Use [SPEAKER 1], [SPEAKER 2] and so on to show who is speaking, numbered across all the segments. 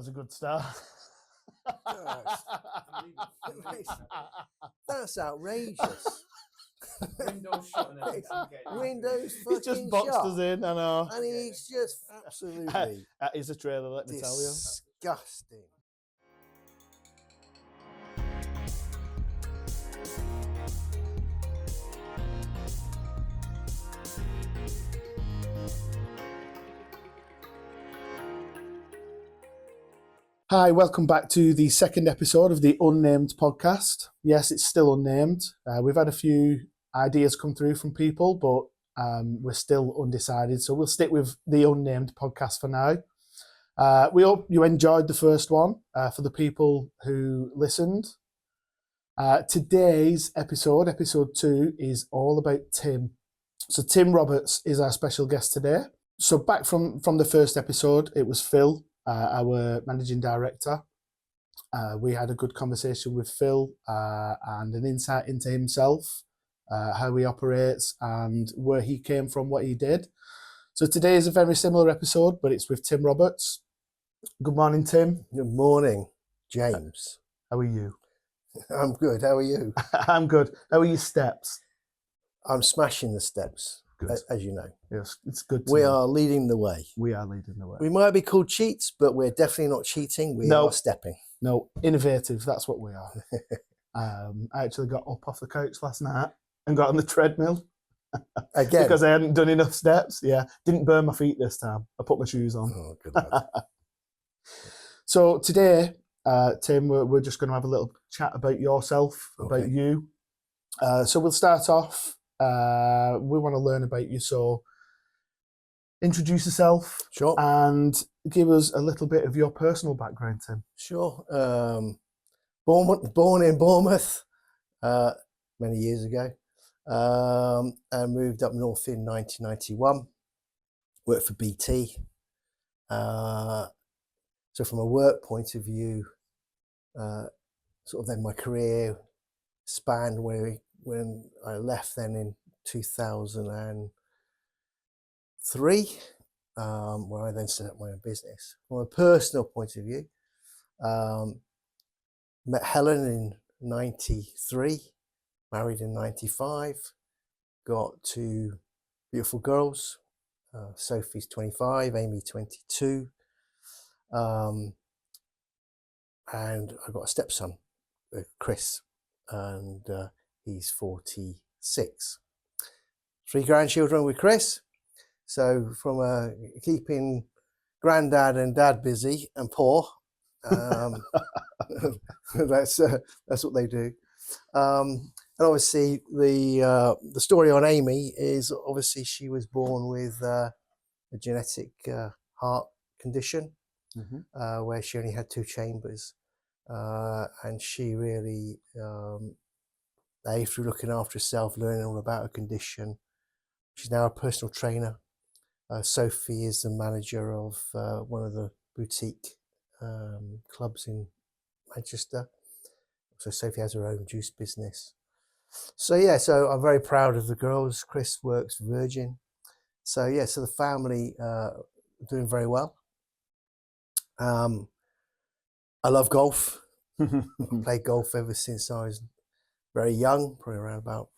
[SPEAKER 1] was a good start.
[SPEAKER 2] That's outrageous.
[SPEAKER 3] Windows shut and everything.
[SPEAKER 2] Windows
[SPEAKER 1] He's
[SPEAKER 2] fucking
[SPEAKER 1] just boxed
[SPEAKER 2] shut.
[SPEAKER 1] us in, I know.
[SPEAKER 2] And he's just absolutely
[SPEAKER 1] That is a trailer, let me tell you.
[SPEAKER 2] disgusting.
[SPEAKER 1] Hi, welcome back to the second episode of the Unnamed Podcast. Yes, it's still unnamed. We've had a few ideas come through from people, but we're still undecided. So we'll stick with the Unnamed Podcast for now. We hope you enjoyed the first one for the people who listened. Today's episode, episode 2, is all about Tim. So Tim Roberts is our special guest today. So back from the first episode, it was Phil, our managing director. We had a good conversation with Phil and an insight into himself, how he operates and where he came from, what he did. So today is a very similar episode, but it's with Tim Roberts. Good morning, Tim.
[SPEAKER 2] Good morning, James.
[SPEAKER 1] How are you?
[SPEAKER 2] I'm good. How are you?
[SPEAKER 1] I'm good. How are your steps?
[SPEAKER 2] I'm smashing the steps,
[SPEAKER 1] Good.
[SPEAKER 2] as you know.
[SPEAKER 1] Yes, it's good to
[SPEAKER 2] We
[SPEAKER 1] know.
[SPEAKER 2] are leading the way.
[SPEAKER 1] We are leading the way.
[SPEAKER 2] We might be called cheats, but we're definitely not cheating. We
[SPEAKER 1] No.
[SPEAKER 2] are stepping.
[SPEAKER 1] No, innovative, that's what we are. I actually got up off the couch last night and got on the treadmill.
[SPEAKER 2] Again.
[SPEAKER 1] Because I hadn't done enough steps. Yeah, didn't burn my feet this time. I put my shoes on.
[SPEAKER 2] Oh, good lad.
[SPEAKER 1] So today, Tim, we're just going to have a little chat about yourself, about
[SPEAKER 2] Okay.
[SPEAKER 1] you. So we'll start off. We want to learn about you. So introduce yourself
[SPEAKER 2] Sure.
[SPEAKER 1] and give us a little bit of your personal background, Tim.
[SPEAKER 2] Sure. Born in Bournemouth many years ago, and moved up north in 1991. Worked for BT. So from a work point of view, sort of then my career spanned when I left then in 2003, where I then set up my own business. From a personal point of view, met Helen in 93, married in 95, got 2 beautiful girls. Sophie's 25, Amy 22. And I got a stepson, Chris, and he's 46. 3 grandchildren with Chris. So from keeping granddad and dad busy and poor, that's what they do. And obviously the story on Amy is obviously she was born with a genetic heart condition.
[SPEAKER 1] Mm-hmm.
[SPEAKER 2] Where she only had 2 chambers, and she really, through looking after herself, learning all about her condition. She's now a personal trainer. Sophie is the manager of one of the boutique clubs in Manchester. So Sophie has her own juice business. So I'm very proud of the girls. Chris works for Virgin. So the family doing very well. I love golf. I've played golf ever since I was very young, probably around about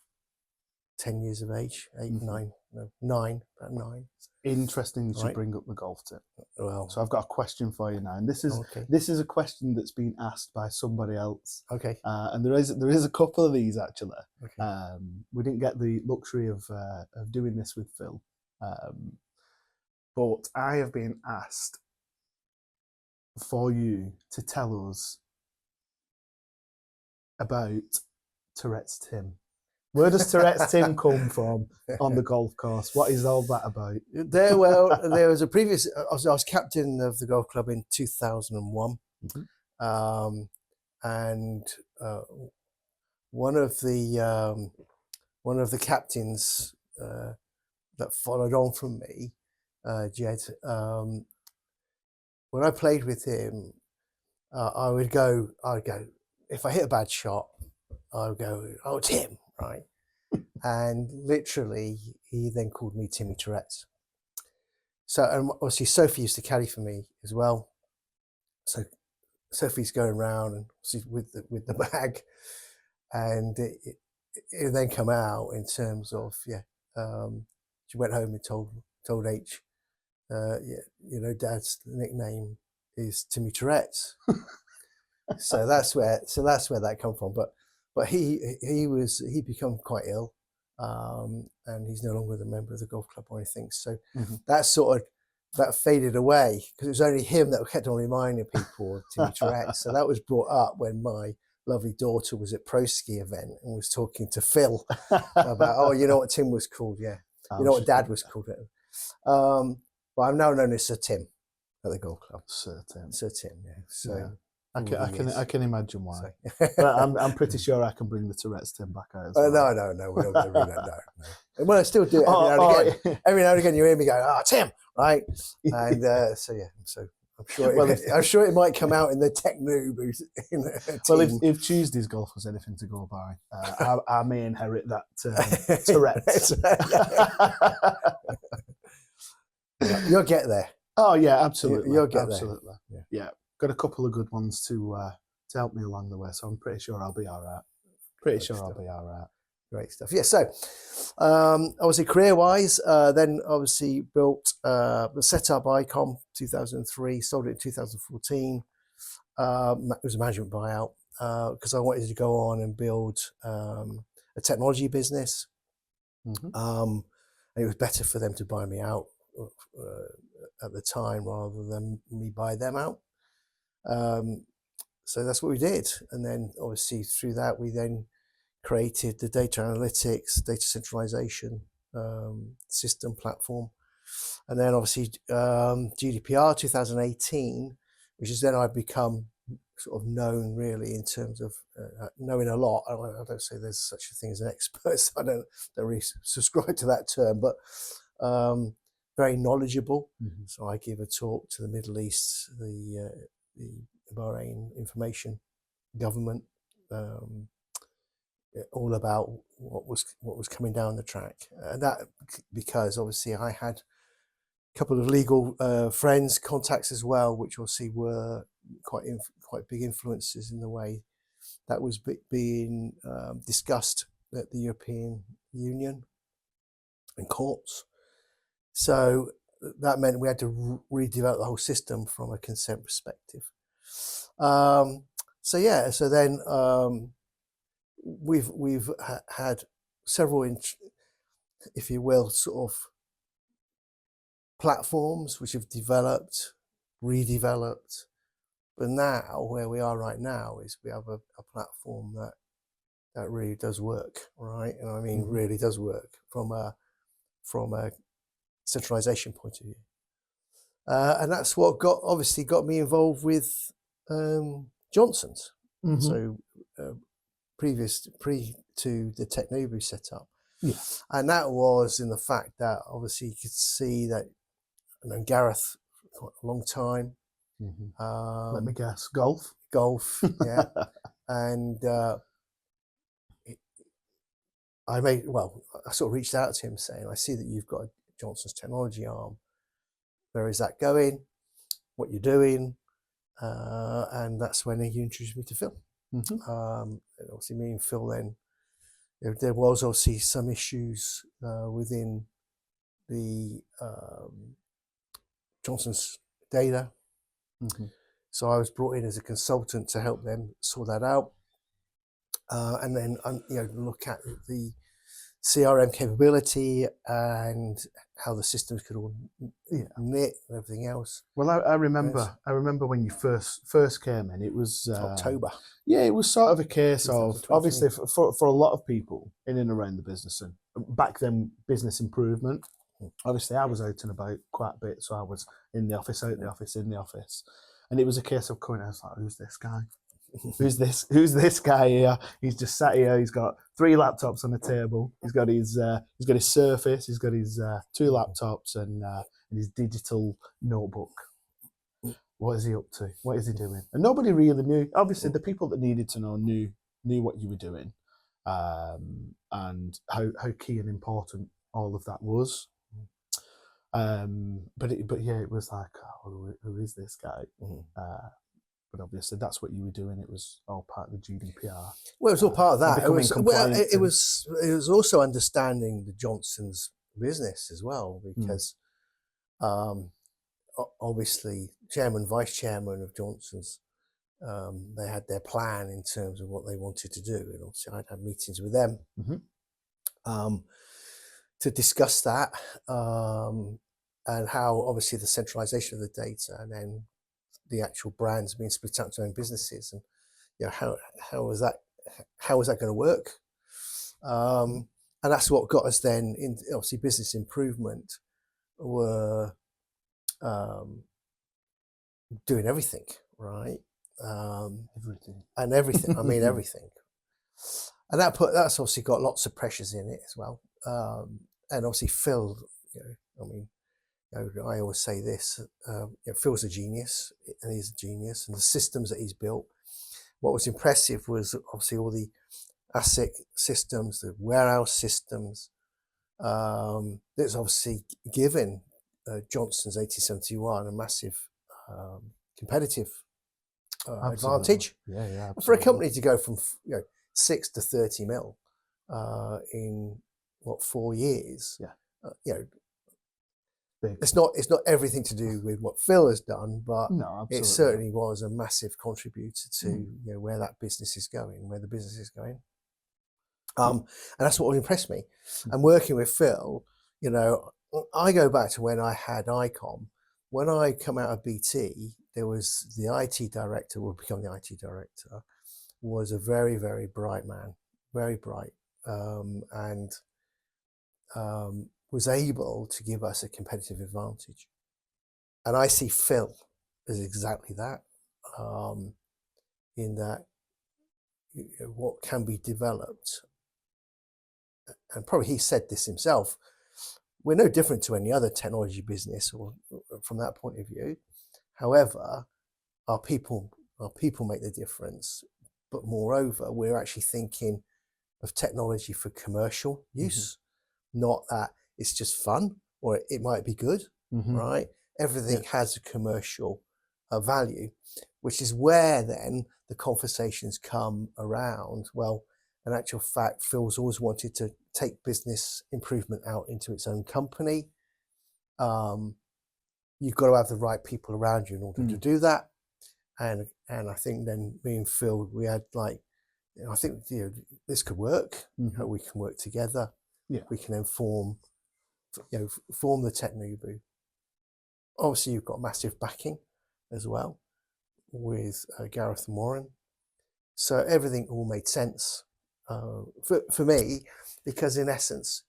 [SPEAKER 2] 10 years of age, 8, 9, no, 9, about 9.
[SPEAKER 1] Interesting that you
[SPEAKER 2] Right.
[SPEAKER 1] bring up the golf tip.
[SPEAKER 2] Well,
[SPEAKER 1] So I've got a question for you now, and this is
[SPEAKER 2] okay.
[SPEAKER 1] this is a question that's been asked by somebody else,
[SPEAKER 2] Okay.
[SPEAKER 1] and there is a couple of these actually.
[SPEAKER 2] Okay.
[SPEAKER 1] We didn't get the luxury of doing this with Phil, but I have been asked for you to tell us about Tourette's Tim. Where does Tourette's Tim come from on the golf course? What is all that about?
[SPEAKER 2] There was a previous. I was captain of the golf club in 2001,
[SPEAKER 1] Mhm.
[SPEAKER 2] And one of the captains that followed on from me, Jed. When I played with him, I would go. If I hit a bad shot, I would go, "Oh, Tim!" Right, and literally, he then called me Timmy Tourette's. So, and obviously, Sophie used to caddy for me as well. so Sophie's going around and she's with the bag, and it then come out in terms of she went home and told H, Dad's nickname is Timmy Tourette's. so that's where that come from. But he become quite ill, and he's no longer the member of the golf club or anything. So that faded away, because it was only him that kept on reminding people of Timmy Tourette's. So that was brought up when my lovely daughter was at Pro Ski event and was talking to Phil about, you know what Tim was called? Yeah. You know what Dad was called? But I'm now known as Sir Tim at the golf club.
[SPEAKER 1] Sir Tim,
[SPEAKER 2] yeah. So
[SPEAKER 1] yeah. I can imagine why. But I'm pretty sure I can bring the Tourette's Tim back out as well.
[SPEAKER 2] No, we're not going to do that. No. Well, I still do it every now and again.
[SPEAKER 1] Yeah.
[SPEAKER 2] Every now and again, you hear me go, Tim, right? And so I'm sure it might come out in the Teknobu.
[SPEAKER 1] Well, if Tuesday's golf was anything to go by, I may inherit that Tourette's.
[SPEAKER 2] You'll get there.
[SPEAKER 1] Oh yeah, absolutely.
[SPEAKER 2] You'll get
[SPEAKER 1] absolutely. There. Yeah, got a couple of good ones to help me along the way, so I'm pretty sure I'll be all right.
[SPEAKER 2] Great stuff. Yeah. So, obviously, career-wise, then obviously set up ICOM 2003, sold it in 2014. It was a management buyout because I wanted to go on and build a technology business. And it was better for them to buy me out at the time rather than me buy them out. So that's what we did. And then obviously through that, we then created the data analytics, data centralization system platform. And then obviously GDPR 2018, which is then I've become sort of known really in terms of knowing a lot. I don't say there's such a thing as an expert, so I don't really subscribe to that term, but very knowledgeable. So I give a talk to the Middle East, the Bahrain information government, all about what was coming down the track, and that because obviously I had a couple of legal friends, contacts as well, which obviously were quite big influences in the way that was being discussed at the European Union and courts. So that meant we had to redevelop the whole system from a consent perspective. So then we've had several, if you will, sort of platforms which have developed, redeveloped, but now where we are right now is we have a platform that really does work, right? And I mean really does work from a centralization point of view, and that's what got me involved with Johnson's. So pre to the Teknobu setup, and that was in the fact that obviously you could see that I've known Gareth for a long time.
[SPEAKER 1] Let me guess, golf,
[SPEAKER 2] yeah. And I sort of reached out to him saying, I see that you've got a Johnson's technology arm. Where is that going? What you're doing? And that's when he introduced me to Phil. And obviously me and Phil then, there was obviously some issues within the Johnson's data. So I was brought in as a consultant to help them sort that out. And then look at the CRM capability and how the systems could all knit and everything else.
[SPEAKER 1] Well, I remember when you first came in. It was
[SPEAKER 2] October.
[SPEAKER 1] Yeah, it was sort of a case of obviously for a lot of people in and around the business, and back then business improvement. Obviously, I was out and about quite a bit, so I was in the office, out the office, in the office, and it was a case of coming. I was like, "Who's this guy? Who's this guy here? He's just sat here. He's got 3 laptops on the table. He's got his Surface. He's got his 2 laptops and his digital notebook. What is he up to? What is he doing?" And nobody really knew. Obviously, the people that needed to know knew what you were doing, and how key and important all of that was. But yeah, it was like, oh, who is this guy? but obviously that's what you were doing. It was all part of the GDPR.
[SPEAKER 2] Well, it was all part of that.
[SPEAKER 1] Becoming compliant
[SPEAKER 2] It was also understanding the Johnsons' business as well, because obviously chairman, vice chairman of Johnson's, they had their plan in terms of what they wanted to do, and obviously I'd had meetings with them to discuss that, and how obviously the centralization of the data and then the actual brands being split up to their own businesses, and how was that going to work, and that's what got us then in obviously business improvement were doing everything right. Everything. I mean everything, and that's obviously got lots of pressures in it as well. And obviously Phil, I always say this: Phil's a genius, and he's a genius, and the systems that he's built. What was impressive was obviously all the asset systems, the warehouse systems. That's obviously given Johnson's 1871 a massive competitive advantage.
[SPEAKER 1] Yeah.
[SPEAKER 2] For a company to go from 6 to 30 mil in 4 years.
[SPEAKER 1] Big.
[SPEAKER 2] It's not everything to do with what Phil has done, but
[SPEAKER 1] No,
[SPEAKER 2] it certainly was a massive contributor to where that business is going, where the business is going. And that's what impressed me. And working with Phil, I go back to when I had ICOM. When I come out of BT, there was the IT director, will become the IT director, was a very, very bright man, very bright, and was able to give us a competitive advantage. And I see Phil as exactly that, in that what can be developed, and probably he said this himself, we're no different to any other technology business or from that point of view. However, our people make the difference. But moreover, we're actually thinking of technology for commercial use, not that it's just fun or it might be good, right? Everything has a commercial value, which is where then the conversations come around. Well, in actual fact, Phil's always wanted to take business improvement out into its own company. You've got to have the right people around you in order to do that. And I think then me and Phil, we had I think this could work. We can work together. We can then form the Teknobu. Obviously, you've got massive backing as well with Gareth and Warren. So everything all made sense for me, because in essence,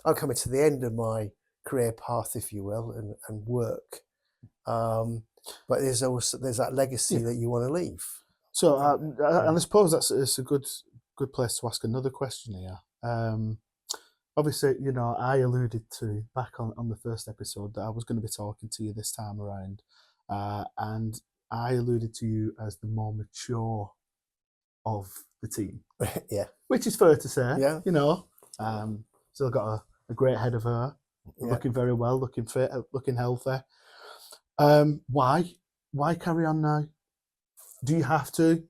[SPEAKER 2] I'm coming to the end of my career path, if you will, and work. But there's that legacy that you want to leave.
[SPEAKER 1] So, and I suppose it's a good place to ask another question here. Obviously, I alluded to back on the first episode that I was going to be talking to you this time around, and I alluded to you as the more mature of the team.
[SPEAKER 2] Yeah,
[SPEAKER 1] which is fair to say.
[SPEAKER 2] Yeah,
[SPEAKER 1] still got a great head of her, looking very well, looking fit, looking healthy. Why carry on now? Do you have to,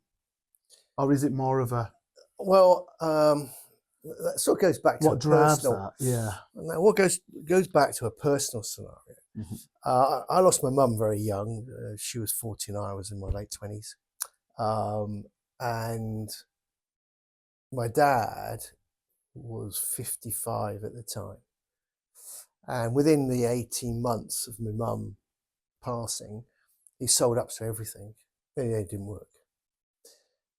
[SPEAKER 1] or is it more of a?
[SPEAKER 2] Well, that sort of goes back to
[SPEAKER 1] what drives that. Yeah.
[SPEAKER 2] What goes back to a personal scenario. I lost my mum very young. She was 49. I was in my late 20s, and my dad was 55 at the time. And within the 18 months of my mum passing, he sold up to everything. It didn't work.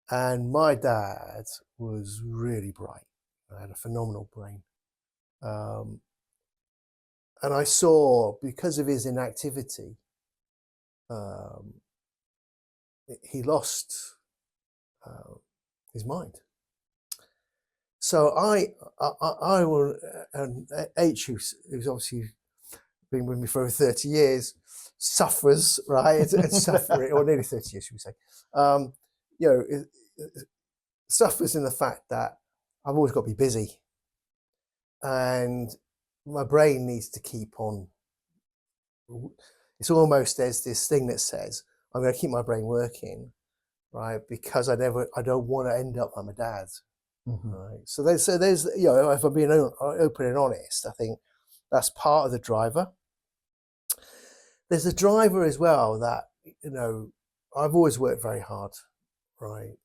[SPEAKER 2] And my dad was really bright. I had a phenomenal brain. And I saw, because of his inactivity, he lost his mind. So I will, and H, who's obviously been with me for over 30 years, suffers, right? And suffering, or nearly 30 years, should we say. Suffers in the fact that I've always got to be busy. And my brain needs to keep on. It's almost, there's this thing that says, I'm going to keep my brain working, right? Because I don't want to end up like my dad, right? So there's, if I'm being open and honest, I think that's part of the driver. There's a driver as well that, I've always worked very hard, right?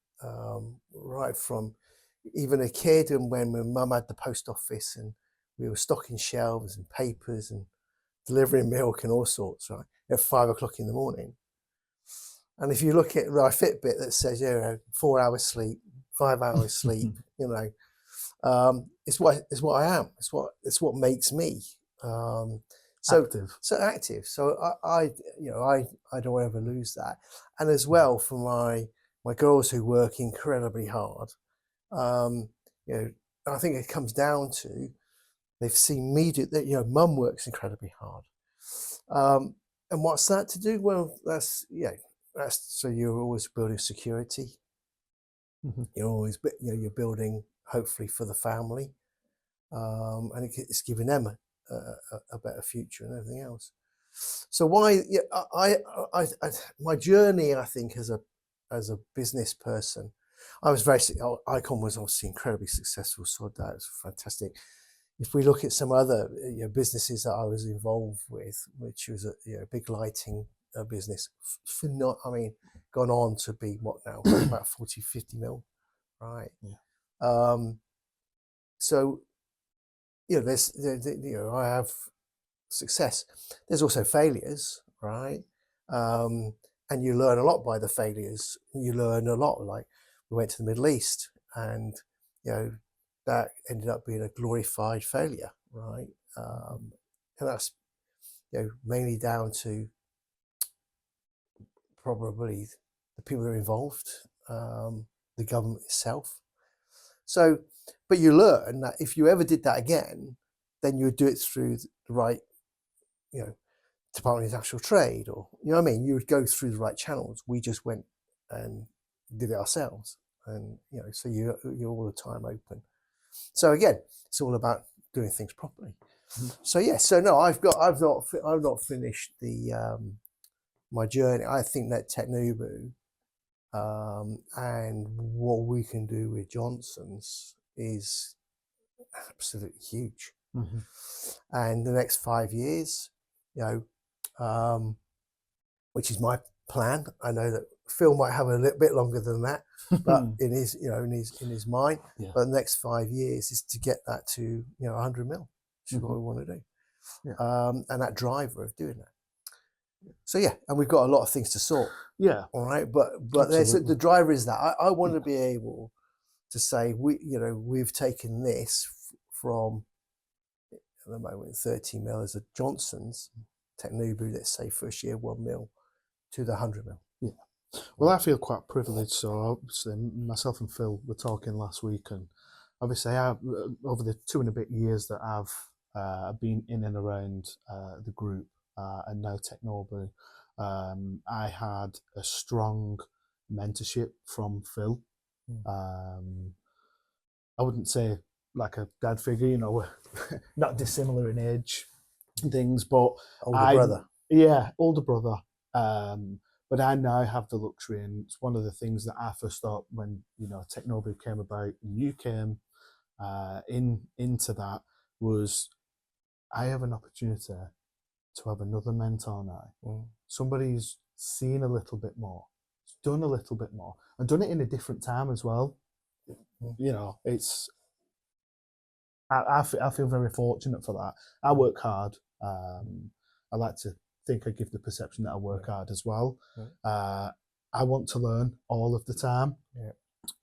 [SPEAKER 2] Right from even a kid, and when my mum had the post office and we were stocking shelves and papers and delivering milk and all sorts, right, at 5 o'clock in the morning. And if you look at my Fitbit that says, 4 hours sleep, 5 hours sleep, it's what I am. It's what makes me.
[SPEAKER 1] Active.
[SPEAKER 2] So active. So I don't ever lose that. And as well for my girls who work incredibly hard, I think it comes down to they've seen me do that. Mum works incredibly hard. And what's that to do? Well, that's so you're always building security. You're always, you're building hopefully for the family, and it's giving them a better future and everything else. So why? I my journey, I think, as a business person, I was Icon was obviously incredibly successful. So that was fantastic. If we look at some other businesses that I was involved with, which was a big lighting business, gone on to be what now about 40, 50 mil, right? Yeah. So there's I have success. There's also failures, right? And you learn a lot by the failures. You learn a lot. Like we went to the Middle East, and that ended up being a glorified failure, right? And that's mainly down to probably the people that are involved, the government itself. So, but you learn that if you ever did that again, then you would do it through the right, Department of International Trade, or you would go through the right channels. We just went and did it ourselves, and so you're all the time open. So again, it's all about doing things properly. So no, I've not finished my journey. I think that Teknobu and what we can do with Johnson's is absolutely huge. And the next 5 years, which is my plan. I know that Phil might have a little bit longer than that, but in his mind. Yeah. But the next 5 years is to get that to 100 mil, which is what we want to do. Yeah. And that driver of doing that. So and we've got a lot of things to sort. Yeah. All right, but the driver is that I want to be able to say we've taken this from at the moment 30 mil as a Johnson's Teknobu, let's say first year 1 mil to the 100 mil. Yeah.
[SPEAKER 1] Well, I feel quite privileged. So obviously, myself and Phil were talking last week, and obviously, over the 2 and a bit years that I've been in and around the group and now Teknobu, I had a strong mentorship from Phil. I wouldn't say like a dad figure, we're not dissimilar in age and things, but
[SPEAKER 2] older brother.
[SPEAKER 1] Yeah, older brother. But I now have the luxury, and it's one of the things that I first thought when Teknobu came about and you came into that, was I have an opportunity to have another mentor now. Somebody who's seen a little bit more, done a little bit more, and done it in a different time as well. It's I feel very fortunate for that. I work hard. I like to think I give the perception that I work hard as well. I want to learn all of the time.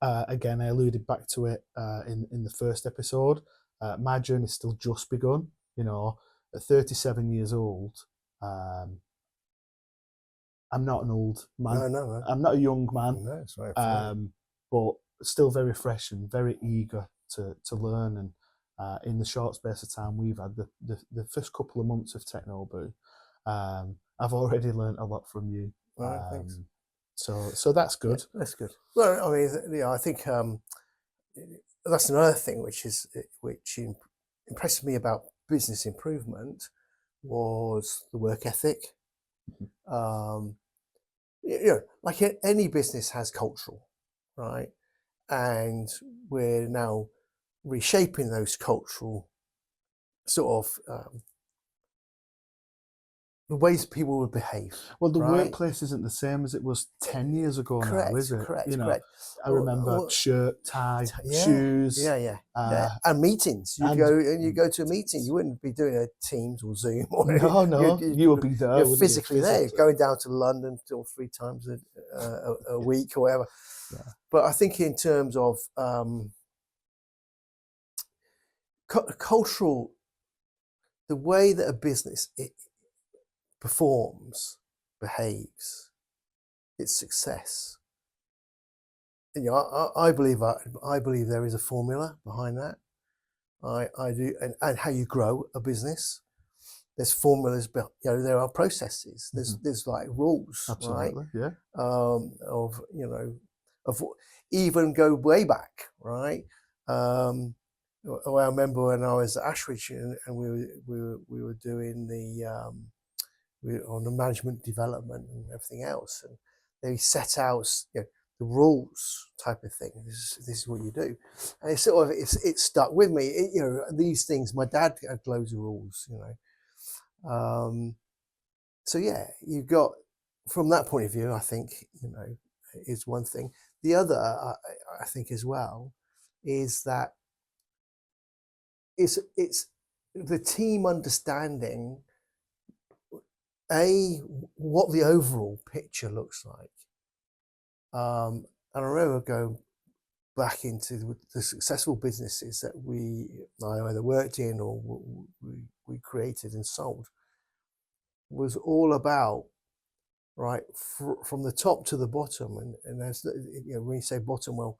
[SPEAKER 1] Again, I alluded back to it in the first episode. My journey's still just begun. At 37 years old, I'm not an old man. No. I'm not a young man.
[SPEAKER 2] No, it's right.
[SPEAKER 1] But still very fresh and very eager to learn. And in the short space of time we've had, the first couple of months of Teknobu, I've already learned a lot from you.
[SPEAKER 2] Thanks.
[SPEAKER 1] So that's good.
[SPEAKER 2] Yeah, that's good. Well, I think that's another thing which impressed me about business improvement was the work ethic. like any business has cultural, right? And we're now reshaping those cultural sort of the ways people would behave.
[SPEAKER 1] Well, the
[SPEAKER 2] right?
[SPEAKER 1] workplace isn't the same as it was 10 years ago now, is it?
[SPEAKER 2] Correct,
[SPEAKER 1] You know,
[SPEAKER 2] correct.
[SPEAKER 1] I remember shirt, tie, shoes.
[SPEAKER 2] Yeah. And meetings. You go to a meeting. You wouldn't be doing a Teams or Zoom or
[SPEAKER 1] No, you would be there.
[SPEAKER 2] You're physically there, going down to London 2 or 3 times a week or whatever.
[SPEAKER 1] Yeah.
[SPEAKER 2] But I think in terms of cultural, the way that a business performs, behaves, its success. I believe there is a formula behind that. I do, and how you grow a business. There's formulas, there are processes. There's like rules,
[SPEAKER 1] absolutely,
[SPEAKER 2] right?
[SPEAKER 1] Yeah.
[SPEAKER 2] Of even go way back, right? I remember when I was at Ashridge and we were doing on the management development and everything else, and they set out the rules type of thing. This is what you do, and it stuck with me. These things. My dad had loads of rules, so yeah, you got from that point of view. I think is one thing. The other, I think as well, is that it's the team understanding what the overall picture looks like. And I remember going back into the successful businesses that I either worked in or we created and sold, was all about, right, from the top to the bottom. And as when you say bottom, well,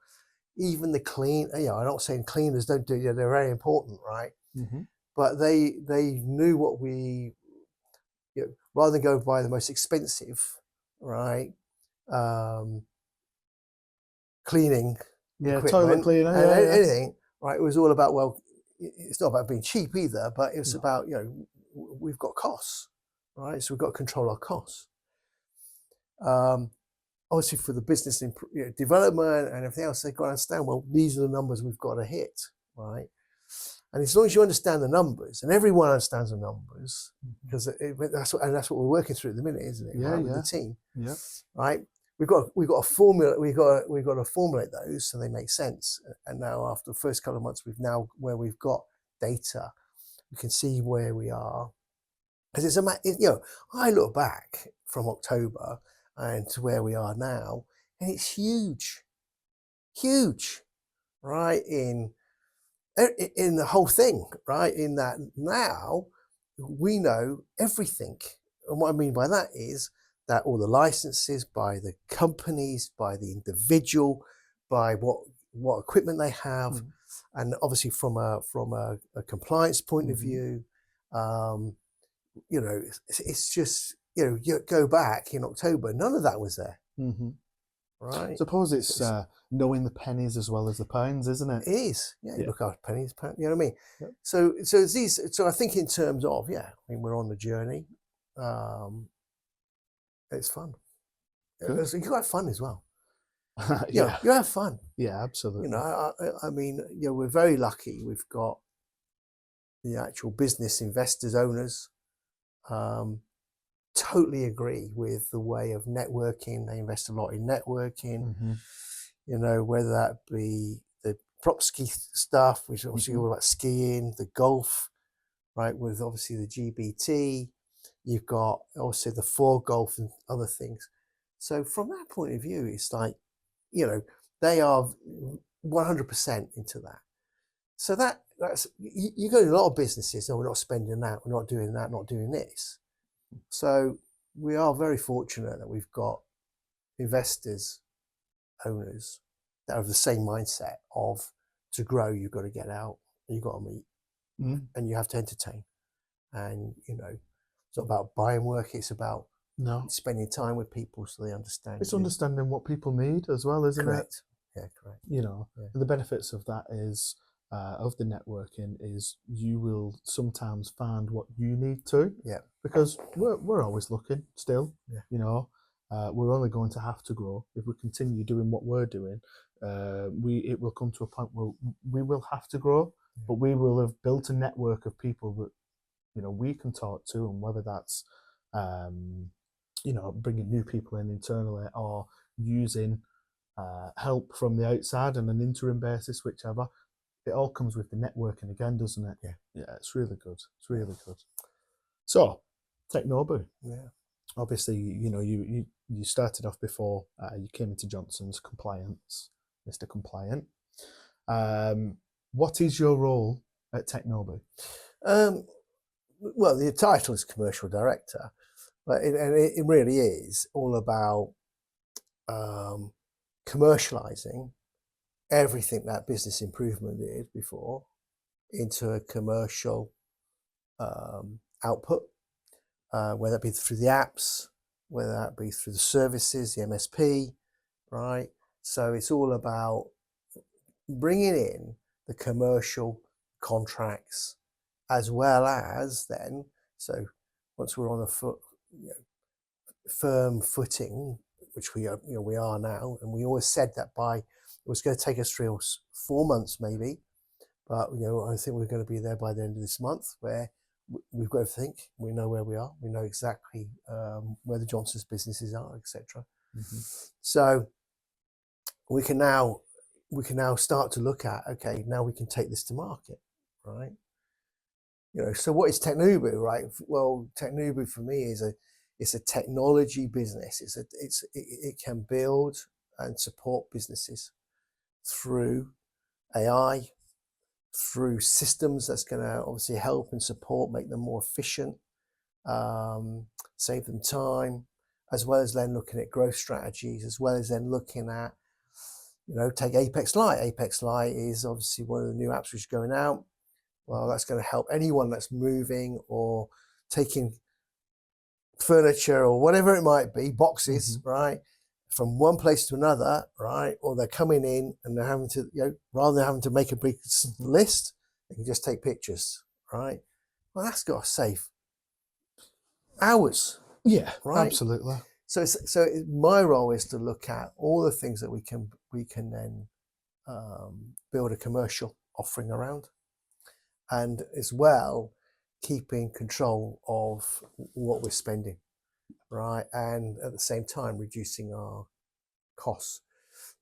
[SPEAKER 2] even the clean, I'm not saying cleaners don't do it, they're very important, right?
[SPEAKER 1] Mm-hmm.
[SPEAKER 2] But they knew what rather than go buy the most expensive, right, cleaning equipment,
[SPEAKER 1] toilet cleaner,
[SPEAKER 2] and anything, right? It was all about, well, it's not about being cheap either, but it's about, we've got costs, right? So we've got to control our costs. Obviously for the business development and everything else, they've got to understand, well, these are the numbers we've got to hit, right? And as long as you understand the numbers, and everyone understands the numbers, because that's what we're working through at the minute, isn't it?
[SPEAKER 1] Yeah,
[SPEAKER 2] right? With the team,
[SPEAKER 1] yeah.
[SPEAKER 2] Right. We've got a formula. We've got to formulate those so they make sense. And now, after the first couple of months, where we've got data, we can see where we are. Because I look back from October and to where we are now, and it's huge, right? In the whole thing, right? In that now we know everything. And what I mean by that is that all the licenses by the companies, by the individual, by what equipment they have, and obviously from a compliance point of view, it's just you go back in October, none of that was there.
[SPEAKER 1] Mm-hmm.
[SPEAKER 2] Right.
[SPEAKER 1] I suppose it's knowing the pennies as well as the pounds, isn't it?
[SPEAKER 2] It is. Yeah. You look after pennies, you know what I mean?
[SPEAKER 1] Yep.
[SPEAKER 2] So it's these. So I think in terms of we're on the journey. It's fun. You got fun as well. You have fun.
[SPEAKER 1] Yeah, absolutely.
[SPEAKER 2] I mean, we're very lucky. We've got the actual business investors, owners, totally agree with the way of networking. They invest a lot in networking.
[SPEAKER 1] Mm-hmm.
[SPEAKER 2] Whether that be the prop ski stuff, which is obviously all about skiing, the golf, right, with obviously the GBT. You've got also the 4Golf and other things. So from that point of view, it's like, they are 100% into that. So that's you go to a lot of businesses, we're not spending that, we're not doing that, not doing this. So we are very fortunate that we've got investors, owners that have the same mindset of, to grow, you've got to get out, you've got to meet, and you have to entertain. And, it's not about buying work, it's about spending time with people so they understand.
[SPEAKER 1] It's understanding what people need as well, isn't it?
[SPEAKER 2] Yeah, correct.
[SPEAKER 1] The benefits of that is, of the networking, is you will sometimes find what you need to.
[SPEAKER 2] Yeah.
[SPEAKER 1] Because we're always looking still, we're only going to have to grow if we continue doing what we're doing. It will come to a point where we will have to grow, but we will have built a network of people that we can talk to, and whether that's bringing new people in internally or using help from the outside on an interim basis, whichever. It all comes with the networking again, doesn't it? Yeah, it's really good. It's really good. So, Teknobu.
[SPEAKER 2] Yeah.
[SPEAKER 1] Obviously, you started off before you came into Johnson's compliance, Mr. Compliant. What is your role at Teknobu?
[SPEAKER 2] Well, the title is commercial director, but it really is all about commercializing everything that business improvement did before into a commercial output, whether it be through the apps, whether that be through the services, the MSP, right? So it's all about bringing in the commercial contracts, as well as then, so once we're on a firm footing, which we are now, and we always said that it was going to take us 3 or 4 months maybe, but I think we're going to be there by the end of this month, where we've got everything. We know where we are. We know exactly where the Johnson's businesses are, etc. Mm-hmm. So we can now start to look at, okay, now we can take this to market, right? So what is Teknobu, right? Well, Teknobu for me it's a technology business. It can build and support businesses through AI, through systems that's going to obviously help and support, make them more efficient, save them time, as well as then looking at growth strategies, as well as then looking at, take Apex Lite. Apex Lite is obviously one of the new apps which is going out. Well, that's going to help anyone that's moving or taking furniture or whatever it might be, boxes, mm-hmm. right, from one place to another, right, or they're coming in and they're having to, rather than having to make a big list, they can just take pictures, right? Well, that's got to save hours.
[SPEAKER 1] Yeah,
[SPEAKER 2] right?
[SPEAKER 1] Absolutely.
[SPEAKER 2] So my role is to look at all the things that we can then build a commercial offering around, and as well keeping control of what we're spending, right? And at the same time reducing our costs.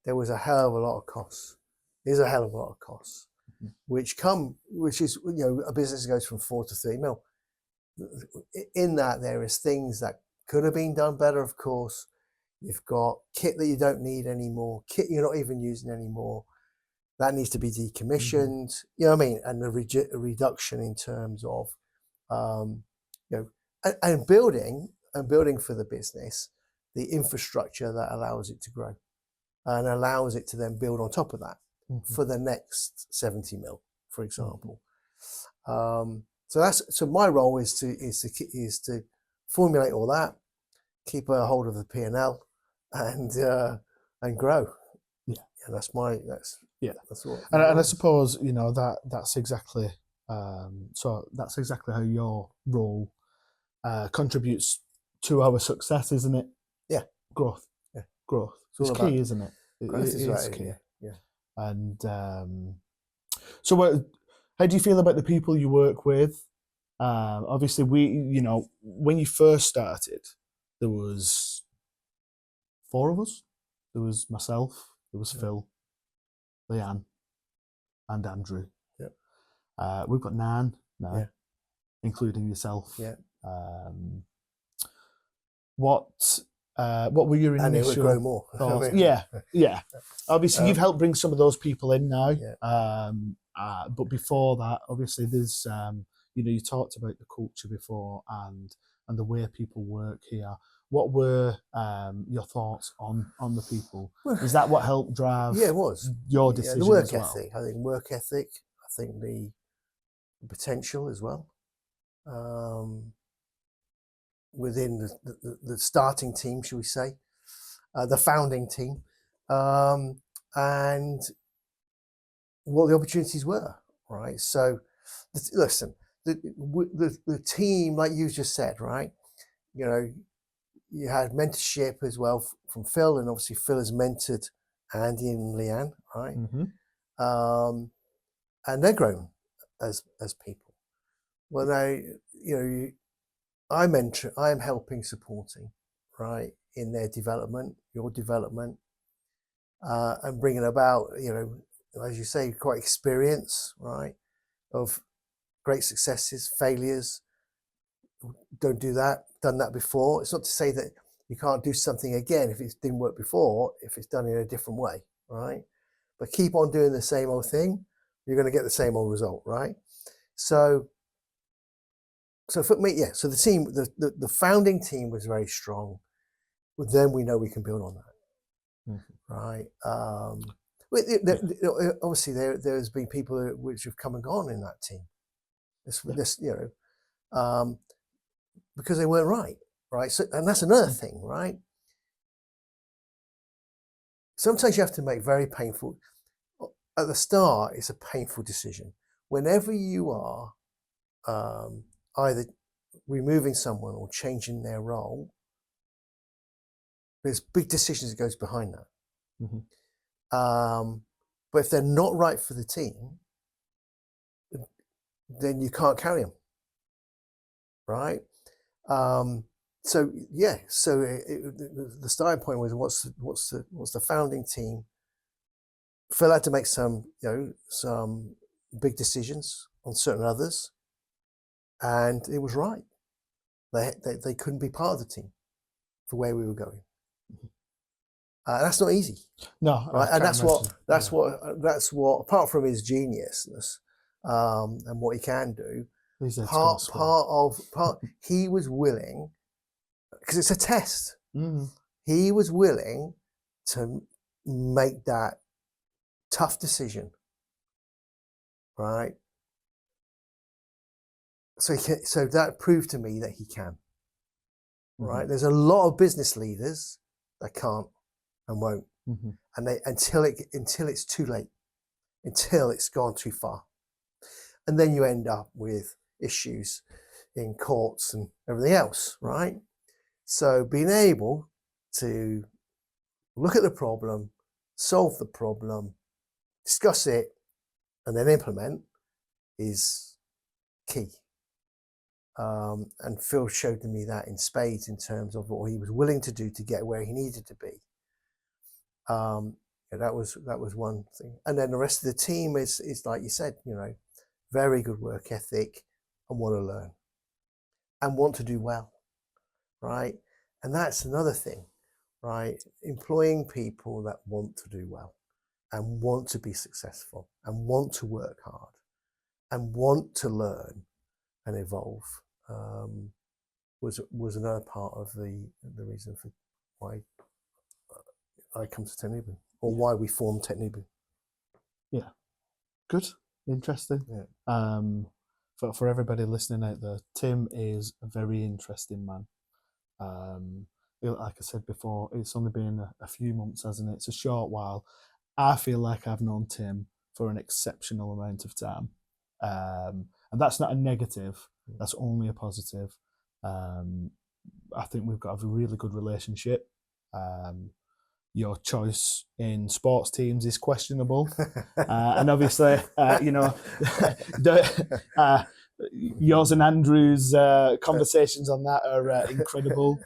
[SPEAKER 2] There was a hell of a lot of costs. There's a hell of a lot of costs, mm-hmm. which is a business goes from 4 to 3 mil. In that there is things that could have been done better, of course. You've got kit that you don't need anymore, kit you're not even using anymore. That needs to be decommissioned, mm-hmm. You know what I mean? And a reduction in terms of, and building for the business the infrastructure that allows it to grow and allows it to then build on top of that, mm-hmm. for the next 70 mil, for example. Mm-hmm. So my role is to formulate all that, keep a hold of the P&L, and grow.
[SPEAKER 1] Yeah,
[SPEAKER 2] and that's what.
[SPEAKER 1] And I suppose that's exactly that's exactly how your role contributes to our success, isn't it?
[SPEAKER 2] Yeah,
[SPEAKER 1] growth.
[SPEAKER 2] Yeah,
[SPEAKER 1] growth. It's key, isn't it?
[SPEAKER 2] Growth is right,
[SPEAKER 1] key.
[SPEAKER 2] Yeah.
[SPEAKER 1] And so, how do you feel about the people you work with? Obviously, when you first started, there was 4 of us. There was myself, there was Phil, Leanne, and Andrew.
[SPEAKER 2] Yeah.
[SPEAKER 1] We've got 9 now, including yourself.
[SPEAKER 2] Yeah.
[SPEAKER 1] What were your initial?
[SPEAKER 2] And it would grow more.
[SPEAKER 1] Thoughts? Yeah. Obviously, you've helped bring some of those people in now. Yeah. But before that, obviously, there's you talked about the culture before and the way people work here. What were your thoughts on the people? Is that what helped drive?
[SPEAKER 2] Yeah, it was
[SPEAKER 1] your decision.
[SPEAKER 2] The work
[SPEAKER 1] as well?
[SPEAKER 2] ethic. I think work ethic. I think the potential as well. Within the starting team, shall we say, the founding team, and what the opportunities were, right? So, listen, the team, like you just said, right? you had mentorship as well from Phil, and obviously Phil has mentored Andy and Leanne, right? And they're grown as people. Well, now, I am helping, supporting, right, in their development, your development, and bringing about, as you say, quite experience, right, of great successes, failures. Don't do that, done that before. It's not to say that you can't do something again if it didn't work before, if it's done in a different way, right? But keep on doing the same old thing, you're going to get the same old result, right? So for me, so the team, the founding team was very strong. But then we know we can build on that, right? Obviously, there's been people which have come and gone in that team. Because they weren't right? So, and that's another thing, right? Sometimes you have to make very painful. At the start, it's a painful decision. Whenever you are either removing someone or changing their role, there's big decisions that goes behind that. But if they're not right for the team, then you can't carry them, right? So the starting point was what's the founding team. Phil had to make some big decisions on certain others, and it was right. They couldn't be part of the team for where we were going. That's not easy.
[SPEAKER 1] No,
[SPEAKER 2] right? And that's what apart from his geniusness and what he can do. He was willing, because it's a test. He was willing to make that tough decision, right? So that proved to me that he can, right? There's a lot of business leaders that can't and won't, and they until it's too late, until it's gone too far, and then you end up with issues in courts and everything else, right? So being able to look at the problem, solve the problem, discuss it, and then implement is key. And Phil showed me that in spades in terms of what he was willing to do to get where he needed to be. That was one thing. And then the rest of the team is like you said, very good work ethic and want to learn and want to do well, right? And that's another thing, right? Employing people that want to do well and want to be successful and want to work hard and want to learn and evolve was another part of the reason for why I come to Teknobu, or why we formed Teknobu.
[SPEAKER 1] Yeah, good, interesting.
[SPEAKER 2] Yeah.
[SPEAKER 1] For everybody listening out there, Tim is a very interesting man. Like I said before, it's only been a few months, hasn't it? It's a short while. I feel like I've known Tim for an exceptional amount of time. And that's not a negative, that's only a positive. I think we've got a really good relationship. Your choice in sports teams is questionable. And obviously, yours and Andrew's conversations on that are incredible.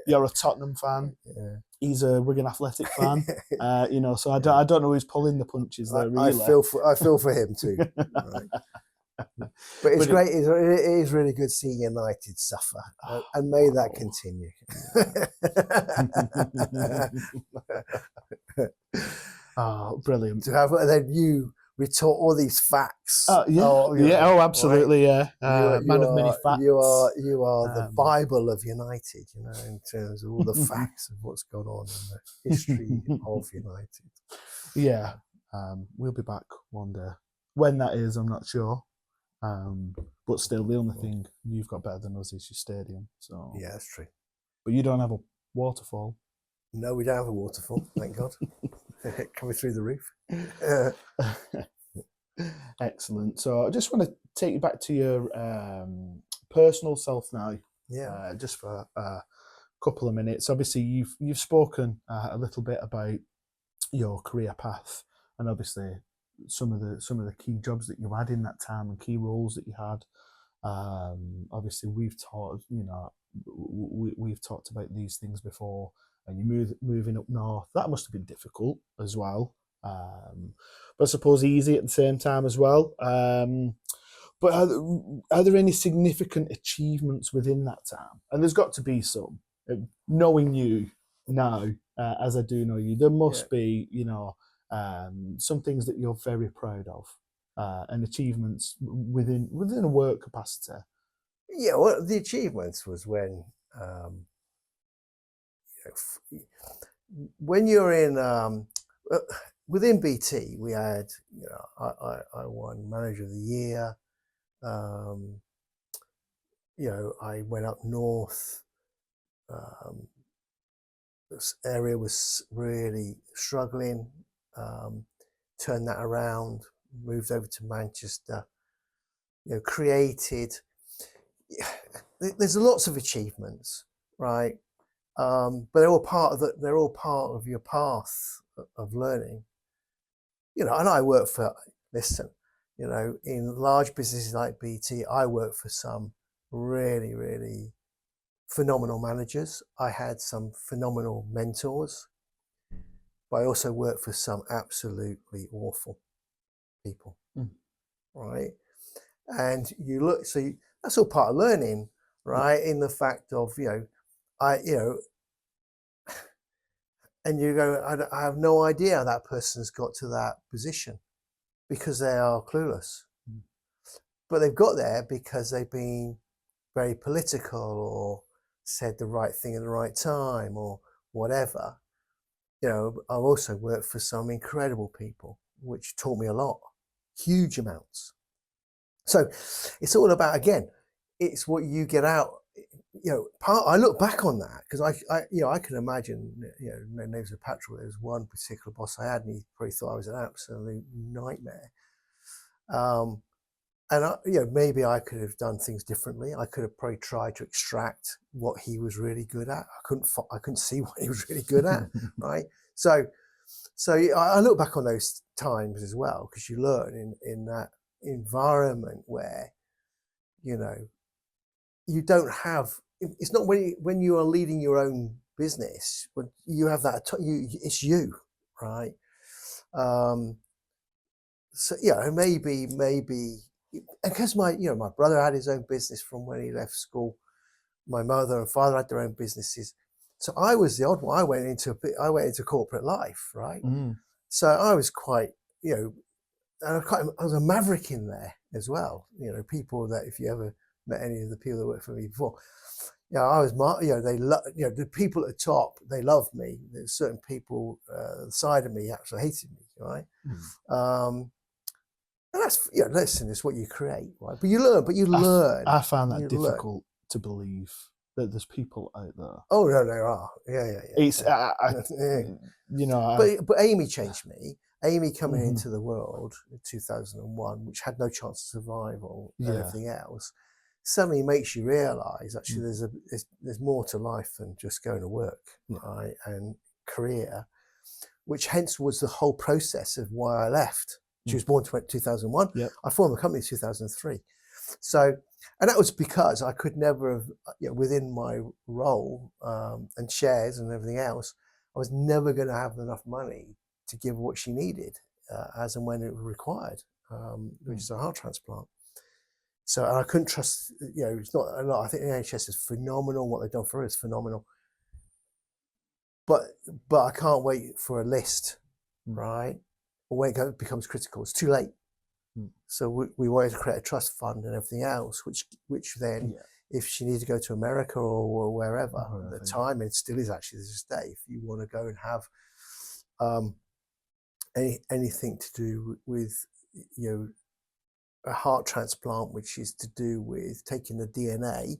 [SPEAKER 1] You're a Tottenham fan.
[SPEAKER 2] Yeah.
[SPEAKER 1] He's a Wigan Athletic fan. So I don't know who's pulling the punches there. Really,
[SPEAKER 2] I feel for him too. Right. But it's great. It is really good seeing United suffer, and may that continue.
[SPEAKER 1] Brilliant
[SPEAKER 2] To have, and then you retort all these facts.
[SPEAKER 1] Absolutely, man of many facts.
[SPEAKER 2] You are the Bible of United, in terms of all the facts of what's gone on in the history of United.
[SPEAKER 1] Yeah, we'll be back one day. When that is, I'm not sure. But still, the only thing you've got better than us is your stadium. So
[SPEAKER 2] yeah, that's true.
[SPEAKER 1] But you don't have a waterfall.
[SPEAKER 2] No, we don't have a waterfall, thank God. Coming through the roof.
[SPEAKER 1] Excellent. So I just want to take you back to your personal self now.
[SPEAKER 2] Yeah.
[SPEAKER 1] Just for couple of minutes. Obviously, you've spoken a little bit about your career path, and obviously some of the key jobs that you had in that time and key roles that you had. Obviously, we've talked about these things before, and you moving up north. That must have been difficult as well, but I suppose easy at the same time as well. But are there any significant achievements within that time? And there's got to be some. Knowing you now, as I do know you, there must be, some things that you're very proud of, and achievements within a work capacity.
[SPEAKER 2] Yeah, well, the achievements was when you're in within BT, we had, I won Manager of the Year. I went up north. This area was really struggling. Turned that around. Moved over to Manchester. Created. There's lots of achievements, right? But they're all part of your path of learning. And I work for. Listen, in large businesses like BT, I work for some really, really phenomenal managers. I had some phenomenal mentors, but I also worked for some absolutely awful people, right? And that's all part of learning, right? In the fact of, and you go, I have no idea how that person's got to that position because they are clueless. But they've got there because they've been very political or said the right thing at the right time or whatever. I've also worked for some incredible people, which taught me a lot, huge amounts. So it's all about, again, it's what you get out. I look back on that because I can imagine, no names of petrol. There was one particular boss I had, and he probably thought I was an absolute nightmare. And maybe I could have done things differently. I could have probably tried to extract what he was really good at. I couldn't see what he was really good at, right? So I look back on those times as well because you learn in that environment where, you don't have. It's not when you are leading your own business, but you have that. It's you, right? So maybe. Because my brother had his own business from when he left school. My mother and father had their own businesses. So I was the odd one. I went into corporate life, right? So I was quite, and I was a maverick in there as well. People that, if you ever met any of the people that worked for me before, I was, the people at the top, they loved me. There's certain people the side of me actually hated me, right? And that's, listen, it's what you create, right? But you learn.
[SPEAKER 1] I find that difficult to believe that there's people out there.
[SPEAKER 2] Oh, no, there are. Yeah.
[SPEAKER 1] It's,
[SPEAKER 2] But Amy changed me. Amy coming into the world in 2001, which had no chance of survival and everything else, suddenly makes you realise, actually, there's more to life than just going to work, right? And career, which hence was the whole process of why I left. She was born in 2001. Yep. I formed the company in 2003. So, and that was because I could never have, within my role and shares and everything else, I was never going to have enough money to give what she needed as and when it was required, which is a heart transplant. So, and I couldn't trust, it's not a lot. I think the NHS is phenomenal. What they've done for her is phenomenal. But I can't wait for a list, right? When it becomes critical, it's too late. So we wanted to create a trust fund and everything else, which then, if she needs to go to America or wherever, at the time, it still is actually to this day, if you want to go and have anything to do with, a heart transplant, which is to do with taking the DNA,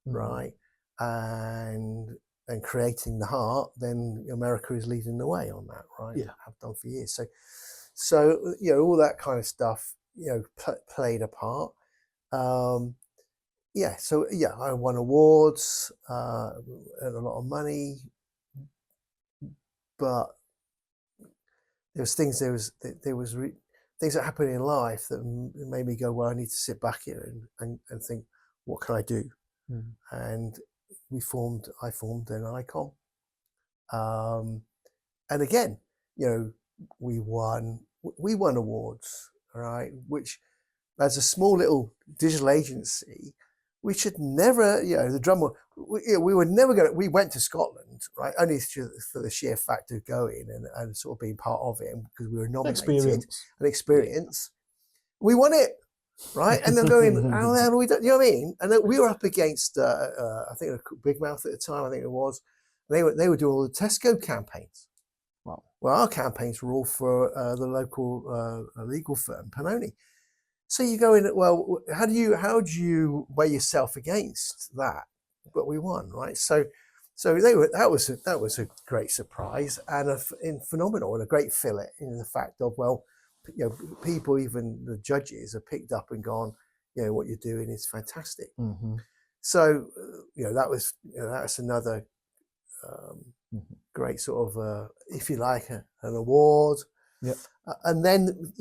[SPEAKER 2] right, and creating the heart, then America is leading the way on that, right? Yeah, have done for years. So all that kind of stuff, played a part. yeah, so yeah, I won awards, earned a lot of money, but there was things things that happened in life that made me go, well, I need to sit back here and think, what can I do?
[SPEAKER 1] Mm.
[SPEAKER 2] And I formed an icon. And again, we won awards, all right, which as a small little digital agency, we should never, the drummer, we were never going to, we went to Scotland, right, only for the sheer fact of going and sort of being part of it, because we were nominated. An experience. We won it, right? And they're going, how the hell do we do? You know what I mean? And then we were up against, I think, Big Mouth at the time, I think it was. They were doing all the Tesco campaigns.
[SPEAKER 1] Wow.
[SPEAKER 2] Well, our campaigns were all for the local legal firm, Panoni. So you go in, well, how do you weigh yourself against that? But we won, right? So that was a great surprise and phenomenal and a great fillet in the fact of, well, people, even the judges, have picked up and gone, what you're doing is fantastic.
[SPEAKER 1] Mm-hmm.
[SPEAKER 2] So that's another great sort of, if you like, an award.
[SPEAKER 1] Yep.
[SPEAKER 2] And then,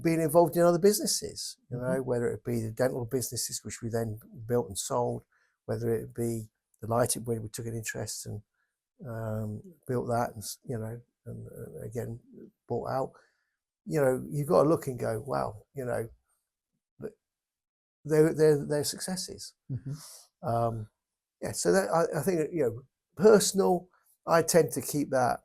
[SPEAKER 2] being involved in other businesses, whether it be the dental businesses, which we then built and sold, whether it be the lighting, where we took an interest and built that, and again, bought out. You've got to look and go, wow, they're successes.
[SPEAKER 1] Mm-hmm.
[SPEAKER 2] So that I think, personal, I tend to keep that.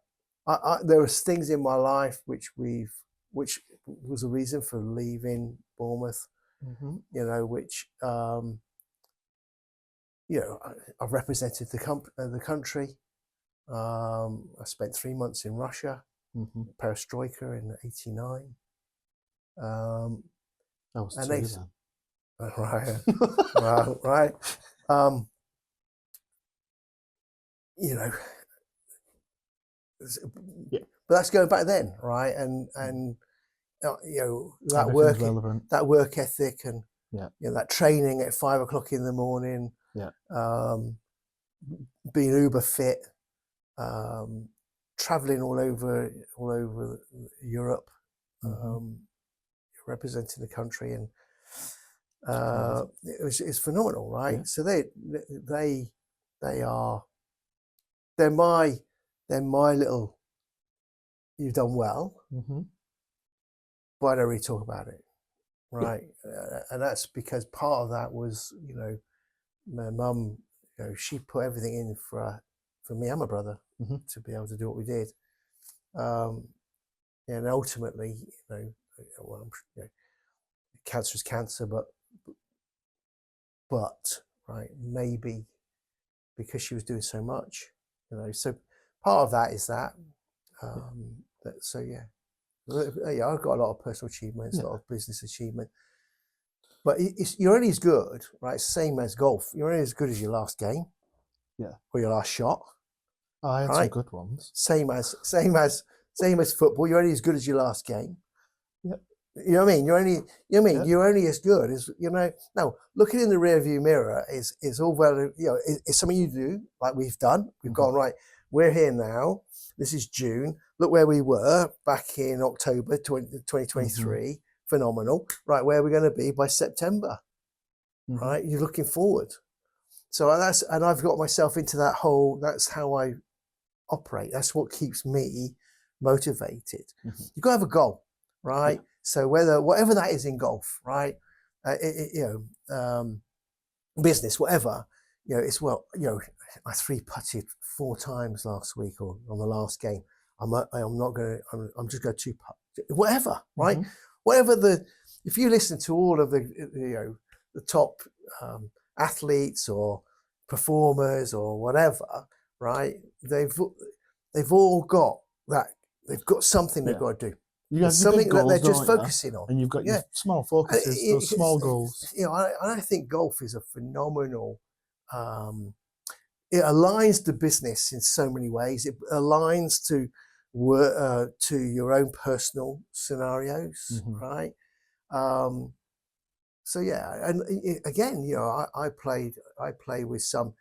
[SPEAKER 2] There are things in my life which was a reason for leaving Bournemouth.
[SPEAKER 1] Mm-hmm.
[SPEAKER 2] Which I've represented the country. I spent 3 months in Russia, Perestroika in '89.
[SPEAKER 1] That was
[SPEAKER 2] and
[SPEAKER 1] two then.
[SPEAKER 2] Right, right.
[SPEAKER 1] Yeah.
[SPEAKER 2] But that's going back then, right? And that work ethic and that training at 5 o'clock in the morning, being uber fit, traveling all over Europe, representing the country, and it's phenomenal, right? Yeah. So they're my little, you've done well, but I don't really talk about it, right? And that's because part of that was, my mum, she put everything in for me and my brother to be able to do what we did. And ultimately, cancer is cancer, but right, maybe because she was doing so much, so part of that is that. I've got a lot of personal achievements, a lot of business achievement, but you're only as good, right? Same as golf. You're only as good as your last game, or your last shot.
[SPEAKER 1] I had some good ones.
[SPEAKER 2] Same as football. You're only as good as your last game.
[SPEAKER 1] Yep.
[SPEAKER 2] You know what I mean? You're only as good as Now, looking in the rearview mirror is all well. It's something you do, like we've done. We've gone right. We're here now. This is June. Look where we were back in October 2023. Phenomenal. Right, where are we going to be by September? Right, you're looking forward. So and I've got myself into that whole. That's how I operate. That's what keeps me motivated. You've got to have a goal, right? Yeah. So whatever that is in golf, right? Business, whatever. It's I 3-putted 4 times last week or on the last game. I'm just going to 2-putt, whatever, right? Whatever if you listen to all of the top athletes or performers or whatever, right? They've all got that. They've got something they've got to do.
[SPEAKER 1] There's
[SPEAKER 2] something
[SPEAKER 1] goals,
[SPEAKER 2] that they're just focusing on,
[SPEAKER 1] and you've got your small focuses, those small goals.
[SPEAKER 2] I think golf is a phenomenal. It aligns the business in so many ways. It aligns to your own personal scenarios, right? So yeah, and again, I play with some,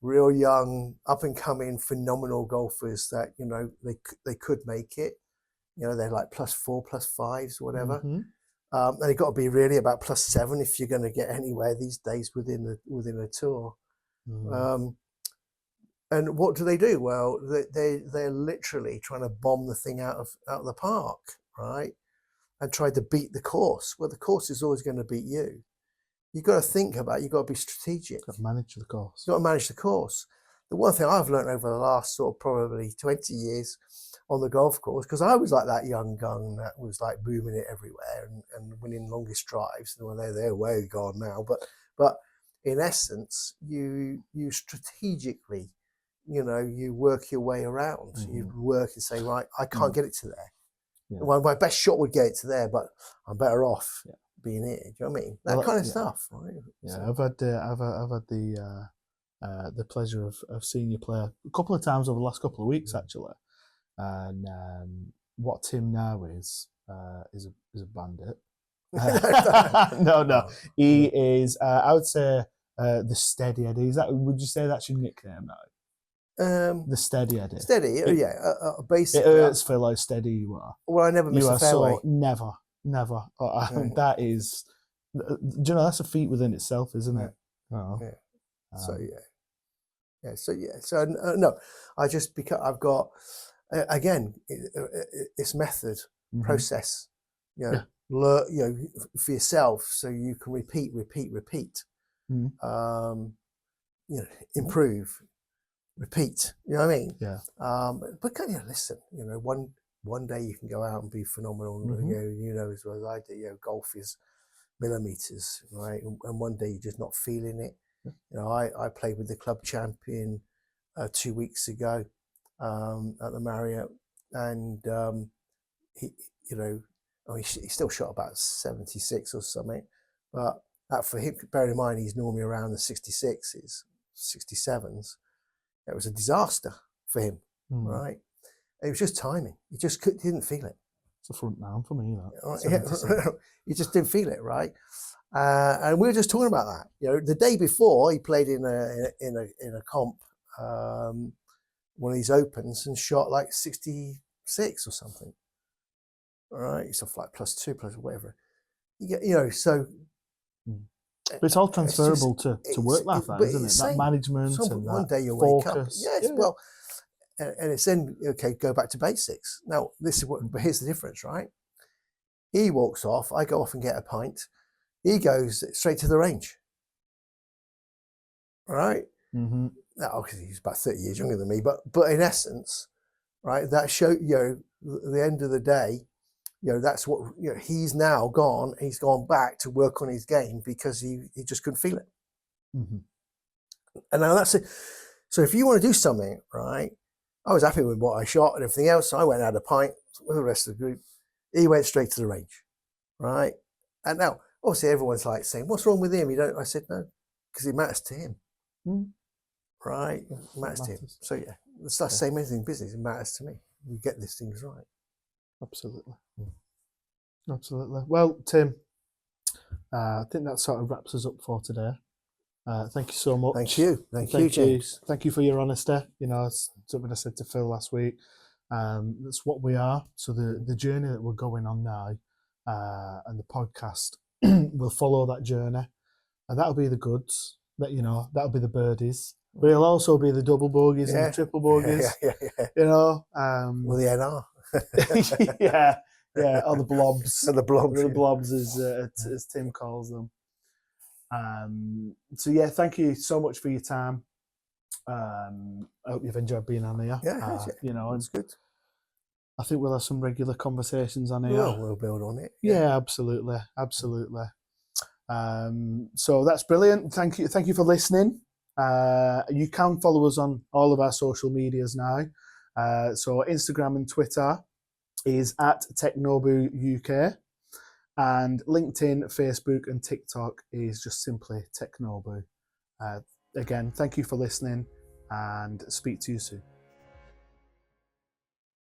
[SPEAKER 2] real young, up and coming, phenomenal golfers that they could make it. They're like +4, +5s, whatever.
[SPEAKER 1] Mm-hmm.
[SPEAKER 2] And they've got to be really about +7 if you're going to get anywhere these days within a tour.
[SPEAKER 1] Mm.
[SPEAKER 2] And what do? Well, they're literally trying to bomb the thing out of the park, right? And try to beat the course. Well, the course is always going to beat you. You've got to think about. You've got to be strategic.
[SPEAKER 1] Got to manage the course.
[SPEAKER 2] You've got to manage the course. The one thing I've learned over the last sort of probably 20 years on the golf course, because I was like that young gun that was like booming it everywhere and winning longest drives. Well, they're way gone now, but in essence, you strategically, you work your way around.
[SPEAKER 1] Mm-hmm.
[SPEAKER 2] You work and say, right, I can't get it to there.
[SPEAKER 1] Yeah.
[SPEAKER 2] Well, my best shot would get it to there, but I'm better off being here. Do you know what I mean? That kind of stuff, right?
[SPEAKER 1] Yeah,
[SPEAKER 2] So.
[SPEAKER 1] I've had the pleasure of seeing you play a couple of times over the last couple of weeks, actually. And what Tim now is a bandit. No, he is. I would say the Steady Eddie. Would you say that's your nickname now? The Steady Eddie.
[SPEAKER 2] Steady, basically.
[SPEAKER 1] It hurts for how steady you are.
[SPEAKER 2] Well, I never miss a fairway.
[SPEAKER 1] Never. That is. Do you know that's a feat within itself, isn't it? Oh.
[SPEAKER 2] Yeah. So no, I just because I've got again, it's method, process. Learn, for yourself, so you can repeat. Improve. Repeat, you know what I mean?
[SPEAKER 1] Yeah.
[SPEAKER 2] But listen, one day you can go out and be phenomenal. As well as I do. Golf is millimeters, right? And one day you're just not feeling it. I played with the club champion 2 weeks ago at the Marriott, and he still shot about 76 or something, but that for him, bearing in mind he's normally around the 66s, 67s. It was a disaster for him, right? It was just timing. He just didn't feel it.
[SPEAKER 1] It's a front down for me, that.
[SPEAKER 2] Right? He just didn't feel it, right? And we were just talking about that. The day before, he played in a comp, one of these opens, and shot like 66 or something. All right, he's off like +2, plus whatever. So.
[SPEAKER 1] But it's all transferable to work like that, isn't it? That management and
[SPEAKER 2] one day you'll
[SPEAKER 1] focus.
[SPEAKER 2] wake up. Yes, yeah. Well, and it's then go back to basics. Now but here's the difference, right? He walks off. I go off and get a pint. He goes straight to the range. Right?
[SPEAKER 1] Mm-hmm.
[SPEAKER 2] Now, he's about 30 years younger than me, but in essence, right? That show the end of the day. That's what he's now gone. He's gone back to work on his game because he just couldn't feel it.
[SPEAKER 1] Mm-hmm.
[SPEAKER 2] And now that's it. So if you want to do something, right? I was happy with what I shot and everything else. So I went and had a pint with the rest of the group. He went straight to the range, right? And now, obviously, everyone's like saying, "What's wrong with him?" I said, "No, because it matters to him, right? It matters to him." So yeah, it's the same as in business. It matters to me. We get these things right.
[SPEAKER 1] Absolutely. Absolutely. Well, Tim, I think that sort of wraps us up for today. Thank you so much.
[SPEAKER 2] Thank you. Thank you, James.
[SPEAKER 1] Thank you for your honesty. It's something I said to Phil last week. That's what we are. So the journey that we're going on now, and the podcast will follow that journey, and that'll be the goods. That'll be the birdies. But it'll also be the double bogeys and the triple bogeys.
[SPEAKER 2] Well, the NR.
[SPEAKER 1] Yeah, or the blobs.
[SPEAKER 2] The blobs.
[SPEAKER 1] The blobs, as Tim calls them. So yeah, thank you so much for your time. I hope you've enjoyed being on here.
[SPEAKER 2] Yeah, it's good.
[SPEAKER 1] I think we'll have some regular conversations on here.
[SPEAKER 2] We'll build on it.
[SPEAKER 1] Yeah, absolutely. So that's brilliant. Thank you for listening. You can follow us on all of our social medias now. So Instagram and Twitter is at Teknobu UK, and LinkedIn, Facebook, and TikTok is just simply Teknobu. Again, thank you for listening, and speak to you soon.